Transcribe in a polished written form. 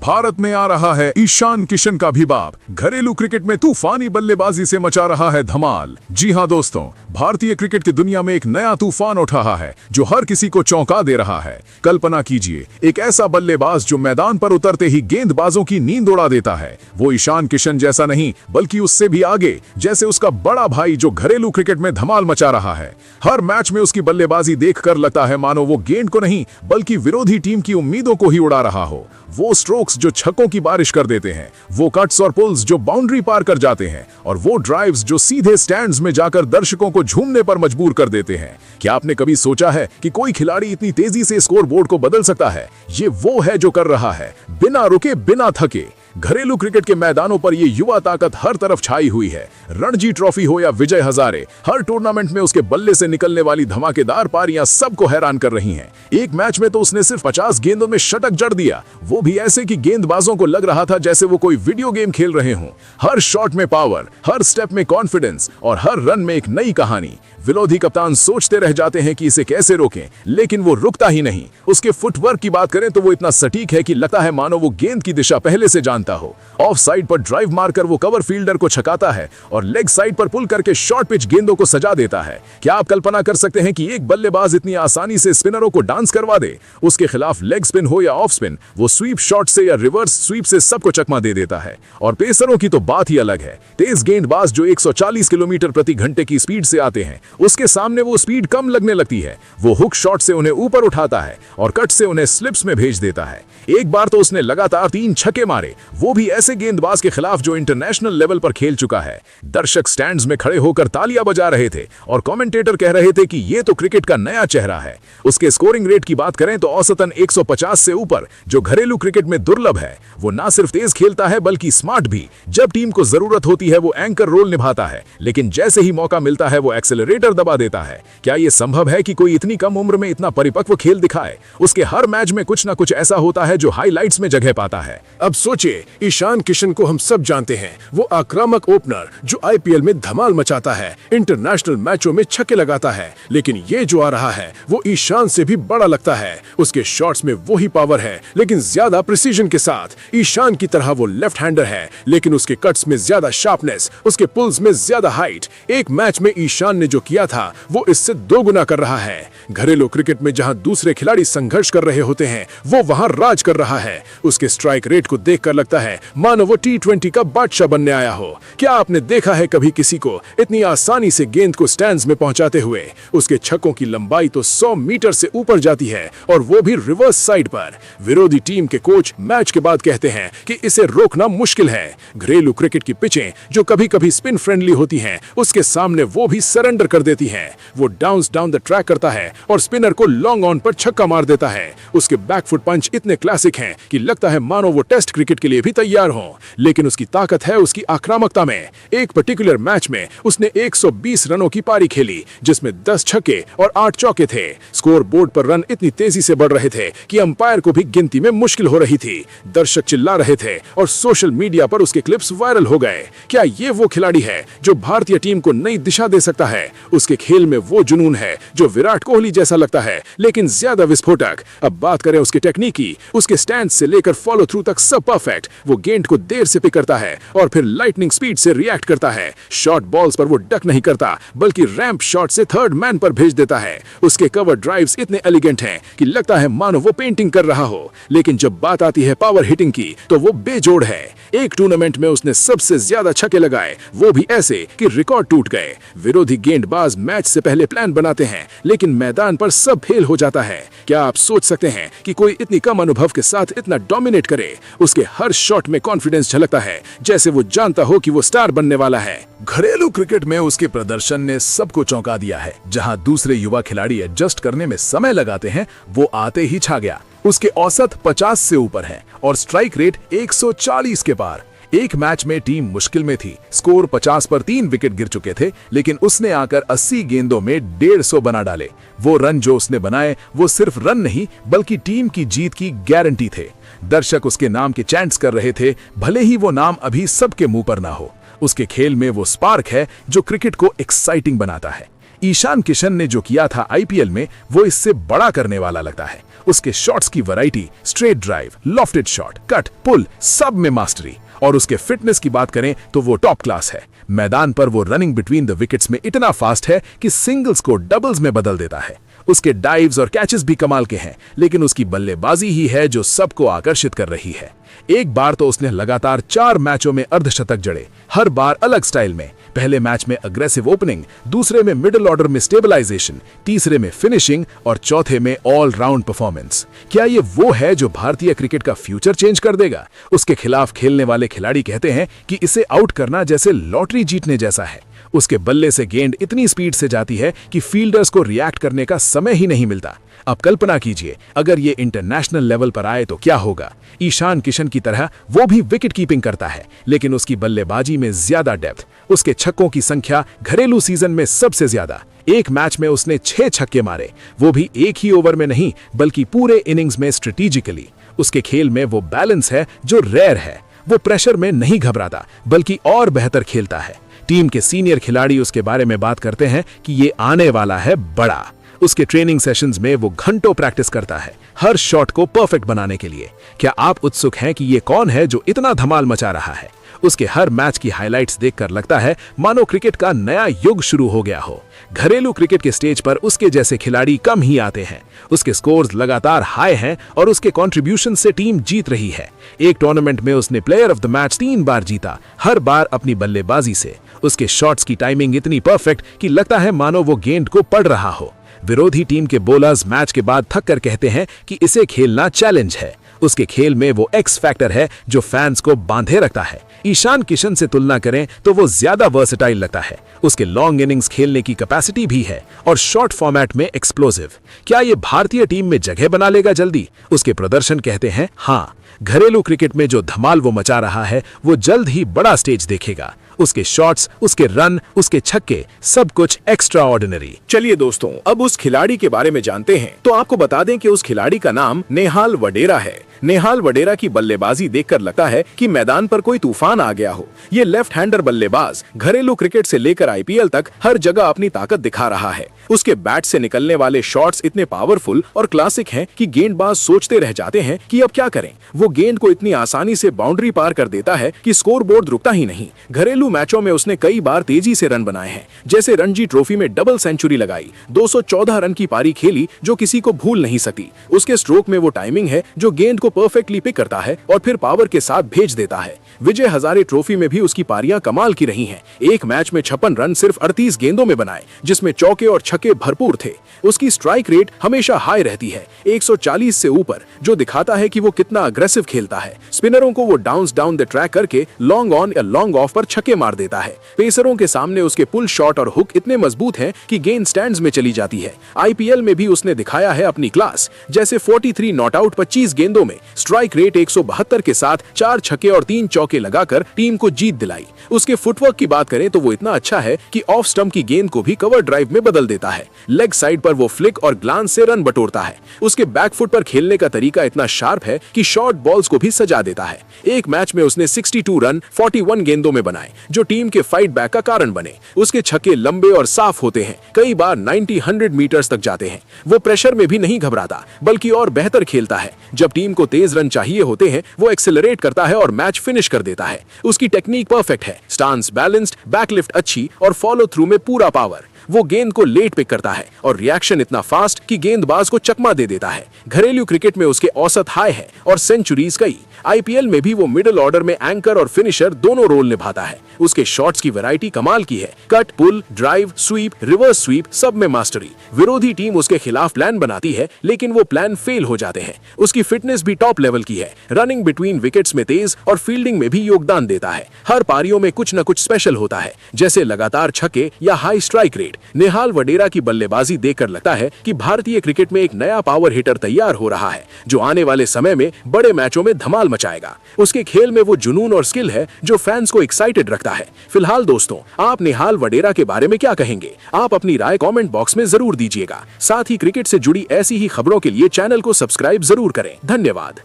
भारत में आ रहा है ईशान किशन का भी बाप। घरेलू क्रिकेट में तूफानी बल्लेबाजी से मचा रहा है धमाल। जी हां दोस्तों, भारतीय क्रिकेट की दुनिया में एक नया तूफान उठा है जो हर किसी को चौंका दे रहा है। कल्पना कीजिए, एक ऐसा बल्लेबाज जो मैदान पर उतरते ही गेंदबाजों की नींद उड़ा देता है। वो ईशान किशन जैसा नहीं, बल्कि उससे भी आगे, जैसे उसका बड़ा भाई जो घरेलू क्रिकेट में धमाल मचा रहा है। हर मैच में उसकी बल्लेबाजी देखकर लगता है मानो वो गेंद को नहीं, बल्कि विरोधी टीम की उम्मीदों को ही उड़ा रहा हो। वो स्ट्रोक्स जो छक्कों की बारिश कर देते हैं, वो कट्स और पुल्स जो बाउंड्री पार कर जाते हैं, और वो ड्राइव्स जो सीधे स्टैंड्स में जाकर दर्शकों को झूमने पर मजबूर कर देते हैं। क्या आपने कभी सोचा है कि कोई खिलाड़ी इतनी तेजी से स्कोर बोर्ड को बदल सकता है? ये वो है जो कर रहा है, बिना रुके, बिना थके। घरेलू क्रिकेट के मैदानों पर ये युवा ताकत हर तरफ छाई हुई है। रणजी ट्रॉफी हो या विजय हजारे, हर टूर्नामेंट में उसके बल्ले से निकलने वाली धमाकेदार पारियां सबको हैरान कर रही हैं। एक मैच में तो उसने सिर्फ 50 गेंदों में शतक जड़ दिया, वो भी ऐसे कि गेंदबाजों को लग रहा था जैसे वो कोई वीडियो गेम खेल रहे हों। हर शॉट में पावर, हर स्टेप में कॉन्फिडेंस और हर रन में एक नई कहानी। विरोधी कप्तान सोचते रह जाते हैं कि इसे कैसे रोकें, लेकिन वो रुकता ही नहीं। उसके फुटवर्क की बात करें तो वो इतना सटीक है कि लगता है मानो वो गेंद की दिशा पहले से जानता हो। ऑफ साइड पर ड्राइव मारकर वो कवर फील्डर को छकाता है और लेग साइड पर पुल करके शॉर्ट पिच गेंदों को सजा देता है। क्या आप कल्पना कर सकते हैं कि एक बल्लेबाज इतनी आसानी से स्पिनरों को डांस करवा दे? उसके खिलाफ लेग स्पिन हो या ऑफ स्पिन, वो स्वीप शॉट से या रिवर्स स्वीप से सबको चकमा दे देता है। और पेसरों की तो बात ही अलग है। तेज गेंदबाज जो 140 किलोमीटर प्रति घंटे की स्पीड से आते हैं, उसके सामने वो स्पीड कम लगने लगती है। वो हुक शॉट से उन्हें ऊपर उठाता है और कट से उन्हें स्लिप्स में भेज देता है। एक बार तो उसने लगातार 3 छक्के मारे, वो भी ऐसे गेंदबाज के खिलाफ जो इंटरनेशनल लेवल पर खेल चुका है। दर्शक स्टैंड्स में खड़े होकर तालियां बजा रहे थे और कमेंटेटर कह रहे थे कि ये तो क्रिकेट का नया चेहरा है। उसके स्कोरिंग रेट की बात करें तो औसतन 150 से ऊपर, जो घरेलू क्रिकेट में दुर्लभ है। वो ना सिर्फ तेज खेलता है बल्कि स्मार्ट भी। जब टीम को जरूरत होती है वो एंकर रोल निभाता है, लेकिन जैसे ही मौका मिलता है वो एक्सेलरेटर दबा देता है। क्या यह संभव है कि कोई इतनी कम उम्र में इतना परिपक्व खेल दिखाए? उसके हर मैच में कुछ ना कुछ ऐसा होता है जो हाइलाइट्स में जगह पाता है। अब सोचिए, ईशान किशन को हम सब जानते हैं। वो आक्रामक ओपनर जो आईपीएल में धमाल मचाता है, इंटरनेशनल मैचों में छक्के लगाता है। लेकिन ये जो आ रहा है वो ईशान से भी बड़ा लगता है। उसके शॉट्स में वही पावर है, लेकिन ज्यादा प्रिसीजन के साथ। ईशान की तरह वो लेफ्ट हैंडर है, लेकिन उसके कट्स में ज्यादा शार्पनेस, उसके पुल्स में ज्यादा हाइट। एक मैच में ईशान ने जो किया था वो इससे 2 गुना कर रहा है। घरेलू क्रिकेट में जहां दूसरे खिलाड़ी संघर्ष कर रहे होते हैं, वो वहां राज कर रहा है। उसके स्ट्राइक रेट को देखकर लगता है मानो वो T20 का बादशाह बनने आया हो। क्या आपने देखा है कभी किसी को इतनी आसानी से गेंद को स्टैंड्स में पहुंचाते हुए? उसके छक्कों की लंबाई तो 100 मीटर से ऊपर जाती है, और वो भी रिवर्स साइड पर। विरोधी टीम के कोच मैच के बाद कहते हैं कि इसे रोकना मुश्किल है। घरेलू क्रिकेट की पिचें जो कभी कभी स्पिन फ्रेंडली होती हैं, उसके सामने वो भी सरेंडर कर देती हैं। वो डाउन्स डाउन द ट्रैक करता है और स्पिनर को लॉन्ग ऑन पर छक्का मार देता है। उसके बैकफुट पंच इतने क्लासिक हैं कि लगता है मानो वो टेस्ट क्रिकेट के लिए भी तैयार हो। लेकिन उसकी ताकत है उसकी आक्रामकता में। एक पर्टिकुलर मैच में उसने 120 रनों की पारी खेली, जिसमें 10 छक्के और 8 चौके थे। स्कोर बोर्ड पर रन इतनी तेजी से बढ़ रहे थे कि अंपायर को भी गिनती में मुश्किल हो रही थी। दर्शक चिल्ला रहे थे और सोशल मीडिया पर उसके क्लिप्स वायरल हो गए। क्या ये वो खिलाड़ी है जो भारतीय टीम को नई दिशा दे सकता है? उसके खेल में वो जुनून है जो विराट कोहली जैसा लगता है, लेकिन ज्यादा विस्फोटक। अब बात करें उसके टेक्निक की, उसके स्टैंड से लेकर फॉलो थ्रू तक सब परफेक्ट। वो गेंद को देर से पिक करता है और फिर लाइटनिंग स्पीड से रिएक्ट करता है। शॉर्ट बॉल्स पर वो डक नहीं करता, बल्कि रैंप शॉट से थर्ड मैन पर भेज देता है। उसके कवर ड्राइव्स इतने एलिगेंट हैं कि लगता है मानो वो पेंटिंग कर रहा हो। लेकिन जब बात आती है पावर हिटिंग की, तो वो बेजोड़ है। एक टूर्नामेंट में उसने सबसे ज्यादा छक्के लगाए, वो भी ऐसे कि रिकॉर्ड टूट गए। विरोधी गेंदबाज मैच से पहले प्लान बनाते हैं, लेकिन मैदान पर सब फेल हो जाता है। क्या आप सोच सकते हैं कि कोई इतनी कम अनुभव के साथ इतना डोमिनेट करे? उसके हर शॉट में कॉन्फिडेंस झलकता है, जैसे वो जानता हो कि वो स्टार बनने वाला है। घरेलू क्रिकेट में उसके प्रदर्शन ने सबको चौंका दिया है। जहां दूसरे युवा खिलाड़ी एडजस्ट करने में समय लगाते हैं, वो आते ही छा गया। उसके औसत 50 से ऊपर है और स्ट्राइक रेट 140 के पार। एक मैच में टीम मुश्किल में थी, स्कोर 50 पर 3 विकेट गिर चुके थे, लेकिन उसने आकर 80 गेंदों में 150 बना डाले। वो रन जो उसने बनाए वो सिर्फ रन नहीं, बल्कि टीम की जीत की गारंटी थे। दर्शक उसके नाम के चैंट्स कर रहे थे, भले ही वो नाम अभी सबके मुंह पर ना हो। उसके खेल में वो स्पार्क है जो क्रिकेट को एक्साइटिंग बनाता है। ईशान किशन ने जो किया था आईपीएल में वो इससे बड़ा करने वाला लगता है। उसके शॉट्स की variety, straight drive, lofted shot, cut, pull, सब में मास्टरी। और उसके फिटनेस की बात करें तो वो टॉप क्लास है। मैदान पर वो रनिंग बिटवीन द विकेट्स में इतना फास्ट है कि सिंगल्स को डबल्स में बदल देता है। उसके डाइव्स और कैचेस भी कमाल के हैं, लेकिन उसकी बल्लेबाजी ही है जो सबको आकर्षित कर रही है। एक बार तो उसने लगातार 4 मैचों में अर्धशतक जड़े, हर बार अलग स्टाइल में। पहले मैच में अग्रेसिव ओपनिंग, दूसरे में मिडिल ऑर्डर में स्टेबलाइजेशन, तीसरे में फिनिशिंग और चौथे में ऑल राउंड परफॉर्मेंस। क्या ये वो है जो भारतीय क्रिकेट का फ्यूचर चेंज कर देगा? उसके खिलाफ खेलने वाले खिलाड़ी कहते हैं कि इसे आउट करना जैसे लॉटरी जीतने जैसा है। उसके बल्ले से गेंद इतनी स्पीड से जाती है कि फील्डर्स को रिएक्ट करने का समय ही नहीं मिलता। अब कल्पना कीजिए अगर ये इंटरनेशनल लेवल पर आए तो क्या होगा। ईशान किशन की तरह वो भी विकेट कीपिंग करता है, लेकिन उसकी बल्लेबाजी में ज्यादा डेप्थ। उसके छक्कों की संख्या घरेलू सीजन में सबसे ज्यादा। एक मैच में उसने 6 छक्के मारे, वो भी एक ही ओवर में नहीं बल्कि पूरे इनिंग्स में स्ट्रेटेजिकली। उसके खेल में वो बैलेंस है जो रेयर है। वो प्रेशर में नहीं घबराता बल्कि और बेहतर खेलता है। टीम के सीनियर खिलाड़ी उसके बारे में बात करते हैं कि ये आने वाला है बड़ा। उसके ट्रेनिंग सेशंस में वो घंटों प्रैक्टिस करता है, हर शॉट को परफेक्ट बनाने के लिए। क्या आप उत्सुक हैं कि ये कौन है जो इतना धमाल मचा रहा है? उसके हर मैच की हाइलाइट्स देखकर लगता है मानो क्रिकेट का नया युग शुरू हो गया हो। घरेलू क्रिकेट के स्टेज पर उसके जैसे खिलाड़ी कम ही आते हैं। उसके स्कोर्स लगातार हाई हैं और उसके कंट्रीब्यूशन से टीम जीत रही है। एक टूर्नामेंट में उसने प्लेयर ऑफ द मैच 3 बार जीता, हर बार अपनी बल्लेबाजी से। उसके शॉट्स की टाइमिंग इतनी परफेक्ट कि लगता है मानो वो गेंद को पढ़ रहा हो। विरोधी टीम के बॉलर्स मैच के बाद थक कर कहते हैं कि इसे खेलना चैलेंज है। उसके खेल में वो एक्स फैक्टर है जो फैंस को बांधे रखता है। ईशान किशन से तुलना करें तो वो ज्यादा वर्सेटाइल लगता है। उसके लॉन्ग इनिंग्स खेलने की कैपेसिटी भी है और शॉर्ट फॉर्मेट में एक्सप्लोसिव। क्या ये भारतीय टीम में जगह बना लेगा जल्दी? उसके प्रदर्शन कहते हैं हाँ। घरेलू क्रिकेट में जो धमाल वो मचा रहा है वो जल्द ही बड़ा स्टेज देखेगा। उसके शॉट्स, उसके रन, उसके छक्के, सब कुछ एक्स्ट्रा ऑर्डिनरी। चलिए दोस्तों, अब उस खिलाड़ी के बारे में जानते हैं। तो आपको बता दें कि उस खिलाड़ी का नाम नेहाल वडेरा है। नेहाल वडेरा की बल्लेबाजी देखकर लगता है कि मैदान पर कोई तूफान आ गया हो। ये लेफ्ट हैंडर बल्लेबाज घरेलू क्रिकेट से लेकर आईपीएल तक हर जगह अपनी ताकत दिखा रहा है। उसके बैट से निकलने वाले शॉट्स इतने पावरफुल और क्लासिक हैं कि गेंदबाज सोचते रह जाते हैं कि अब क्या करें। वो गेंद को इतनी आसानी से बाउंड्री पार कर देता है कि स्कोरबोर्ड रुकता ही नहीं। घरेलू मैचों में उसने कई बार तेजी से रन बनाए हैं, जैसे रणजी ट्रॉफी में डबल सेंचुरी लगाई, 214 रन की पारी खेली जो किसी को भूल नहीं सकती। उसके स्ट्रोक में वो टाइमिंग है जो गेंद को परफेक्टली पिक करता है और फिर पावर के साथ भेज देता है। विजय हजारे ट्रॉफी में भी उसकी पारियां कमाल की रही हैं। एक मैच में 56 रन सिर्फ 38 गेंदों में बनाए, जिसमें चौके और छक्के भरपूर थे। उसकी स्ट्राइक रेट हमेशा हाई रहती है, 140 से ऊपर, जो दिखाता है कि वो कितना अग्रेसिव खेलता है। स्पिनरों को वो डाउन द ट्रैक करके लॉन्ग ऑन या लॉन्ग ऑफ पर छक्के मार देता है। पेसरों के सामने उसके पुल शॉट और हुक इतने मजबूत हैं कि गेंद स्टैंड्स में चली जाती है। आईपीएल में भी उसने दिखाया है अपनी क्लास, जैसे 43 नॉट आउट 25 गेंदों में स्ट्राइक रेट 172 के साथ 4 छक्के और 3 चौके लगाकर टीम को जीत दिलाई। उसके फुटवर्क की बात करें तो वो इतना अच्छा है कि ऑफ स्टंप की गेंद को भी कवर ड्राइव में बदल देता है। लेग साइड पर वो फ्लिक और ग्लांस से रन बटोरता है। उसके बैक फुट पर खेलने का तरीका इतना शार्प है कि शॉर्ट बॉल्स को भी सजा देता है। एक मैच में उसने 62 रन 41 गेंदों में बनाए, जो टीम के फाइट बैक का कारण बने। उसके छक्के लंबे और साफ होते हैं, कई बार 90-100 मीटर्स तक जाते हैं। वो प्रेशर में भी नहीं घबराता, बल्कि और बेहतर खेलता है। जब टीम को तेज रन चाहिए होते हैं, वो एक्सेलरेट करता है और मैच फिनिश कर देता है। उसकी टेक्निक परफेक्ट है, स्टांस बैलेंस्ड, बैकलिफ्ट अच्छी और फॉलो थ्रू में पूरा पावर। वो गेंद को लेट पिक करता है और रिएक्शन इतना फास्ट कि गेंदबाज को चकमा दे देता है। घरेलू क्रिकेट में उसके औसत हाई है और सेंचुरीज कई। आईपीएल में भी वो मिडिल ऑर्डर में एंकर और फिनिशर दोनों रोल निभाता है। उसके शॉट्स की वैरायटी कमाल की है, कट, पुल, ड्राइव, स्वीप, रिवर्स स्वीप, सब में मास्टरी। विरोधी टीम उसके खिलाफ प्लान बनाती है, लेकिन वो प्लान फेल हो जाते हैं। उसकी फिटनेस भी टॉप लेवल की है, रनिंग बिटवीन विकेट्स में तेज और फील्डिंग में भी योगदान देता है। हर पारियों में कुछ न कुछ स्पेशल होता है, जैसे लगातार छक्के या हाई स्ट्राइक रेट। नेहाल वडेरा की बल्लेबाजी देखकर लगता है कि भारतीय क्रिकेट में एक नया पावर हिटर तैयार हो रहा है, जो आने वाले समय में बड़े मैचों में धमाल मचाएगा। उसके खेल में वो जुनून और स्किल है जो फैंस को एक्साइटेड रखता है। फिलहाल दोस्तों, आप नेहाल वडेरा के बारे में क्या कहेंगे? आप अपनी राय कमेंट बॉक्स में जरूर दीजिएगा। साथ ही क्रिकेट से जुड़ी ऐसी ही खबरों के लिए चैनल को सब्सक्राइब जरूर करें। धन्यवाद।